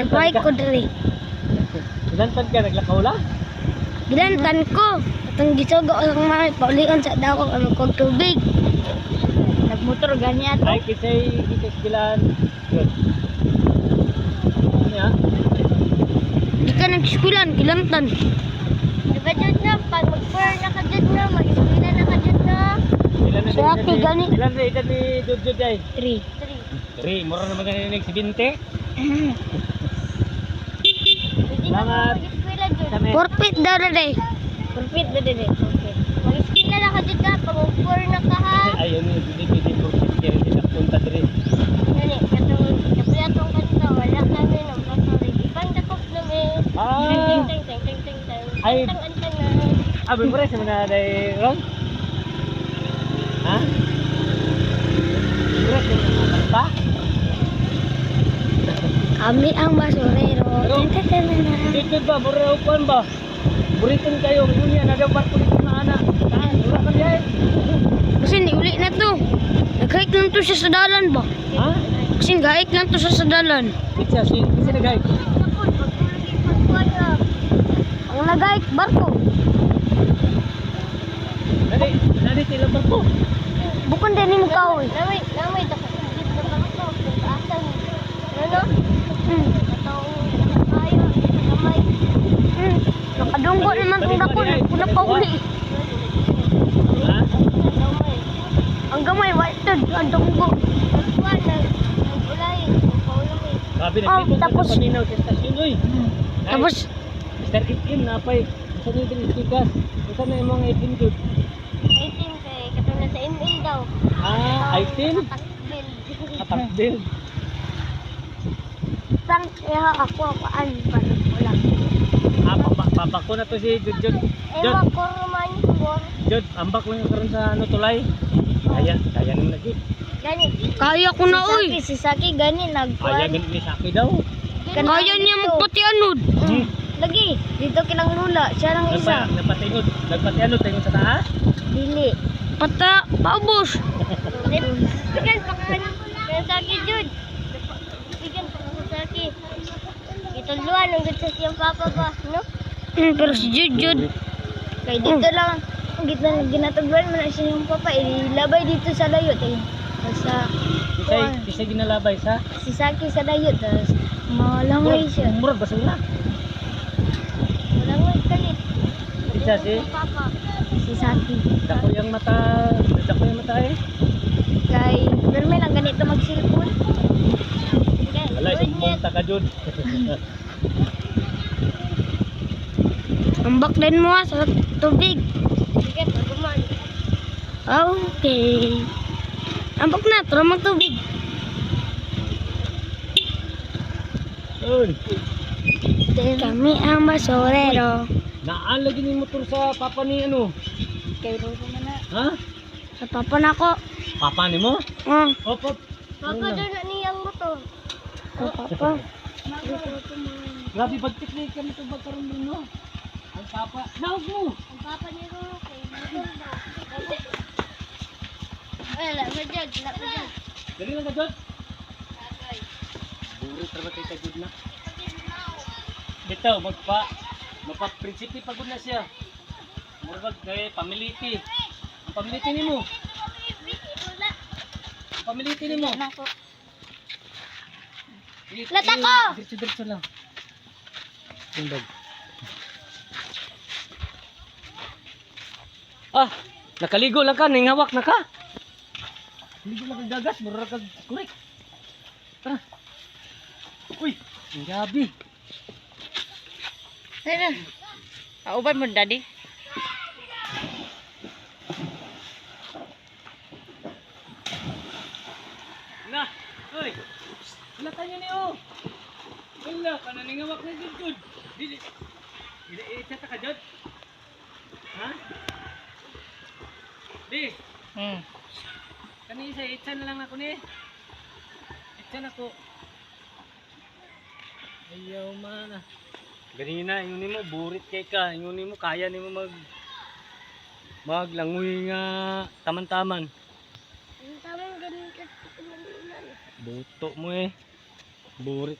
Nag-hike ko diri. Ilantan ka, naglakaw lang? Gilantan ko. Atong gisugo ang mga paulian sa dako ang kog tubig. Nagmotor gani ato. Ay, kisay gilan. Good. Ano yan? Di ka nag-eskulan, gilantan. Diba dyan na, pag mag-4 na ka dyan na, mag-eskwela na ka dyan na. Ilan na Sa akin, gani. Ilan na edad ni Jud ay? 3. 3, mura naman ganinig si Binte. Hindi na Salamat. mag-eskwela dyan. Kami. Forfeit daw na day. Perfect na din eh. Okay. Mag-eskwela na ka dyan ka, pag mag-4 na ka ha. Ayun, hindi pwede po kaya hindi napunta diri. Gani, katong kanta, wala kami ng pasori. Ibang dakop namin. Ah. Ting, ting, ting, ting, ting, ting. Ay. Antang, antang. Abi mo rin sa mga day ron? Ha? Mura sa mga kanta? Kami ang basurero. Pero, dito ba, mura upan ba? Buriton kayo, yun ada barko dito na ana. Mura ka diay. Kasi hindi uli na to. Nag-hike lang to siya sa dalan ba? Ha? Kasi nag-hike lang to siya sa dalan. Kitsa, si nagay. Ako, pagtulog yung pagkuha. Ang nag-hike, barko. Nadi tila barko. Bukon din mo kahoy. Namay, dakop na dito na bangko. Asan? Ano? Hmm. Katong nakayo, nakamay. Hmm. Nakadunggo naman itong dakon. Kuna pa uli. Ha? Nakamay. Ang gamay, waited. Ang dunggo. Pagkuha na, nag-ulay. Paulay. Grabe Oh, nagtipon tapos- sa paminaw sa estasyon oy. Tapos, Mr. Itim napay. Sa ni tigas. Sa na imong itim jud. Itim kay katong nasa ML daw. Ah, itim. Takbil. Atak din. sang kaya ako aan pa wala. Ah, babak ko na to si Jud. Jud, Ewa ko man ko. Jud, ambak mo yung karon sa ano tulay. Kaya naman lagi. Gani. Kaya ko na oy. Si Saki gani Kaya nagkuan. ganit ni Saki daw. Kaya niya magpatianod. Hmm. Lagi dito kinang lula. Siya lang isa. Nagpatingod. Nagpatianod tingod sa taas. Dili. Pata, paubos. Bigan pa ka kay Saki jud. Bigan pa ka Saki. Ituluan ng sa siyang papa ba, no? Pero si Jud. Kay dito lang ginatagwan man na siya yung papa ilabay dito sa layot eh. Sa Isay ginalabay sa. si Saki sa layot tas malangoy siya. Murag basura. Malangoy kalit. Isa si Papa. Si Saki. dako yung mata eh. Kay pero may lang ganito magsilpon. Wala isang ka Jud. Ambak din mo sa tubig. Sige, paguman. Okay. Ambak na, tara mag tubig. Uy, Kami ang basurero. naan lagi ni motor sa papa ni ano? Kay ro ko man na. Ha? Sa papa na ko. Papa ni mo? Oh, Op. Papa doon na niyang motor. sa papa. Grabe pagpiknik kami to bagkaron din no. Ang papa, naog mo. Ang papa ni ro kay motor daw. Wala, majud, wala majud. Dali lang ka Jud. Burit ra kay ka Jud na. Bitaw mapaprinsipi pagod na siya. Murag kay pamiliti. Ang pamiliti nimo. Ang pamiliti nimo. Nako. Lata ko! Diretso lang. Tindag. Ah, nakaligo lang ka, ningawak na ka. Ligo lang kag gagas, mura kag kurik. Tara. Uy, ang gabi. Sino? Pauban mo daddy. Na, uy. Wala tayo ni oh. Wala ka na ningawak na Jud. Dili. Dili itata ka Jud. Ha? Di. Kani isa itsan na lang ako ni. Itsan ako. Ayaw man. Ganina ingon nimo burit kay ka, ingon nimo kaya nimo maglangoy nga taman-taman. Ang tamang ganun ka. Buto mo eh. Burit.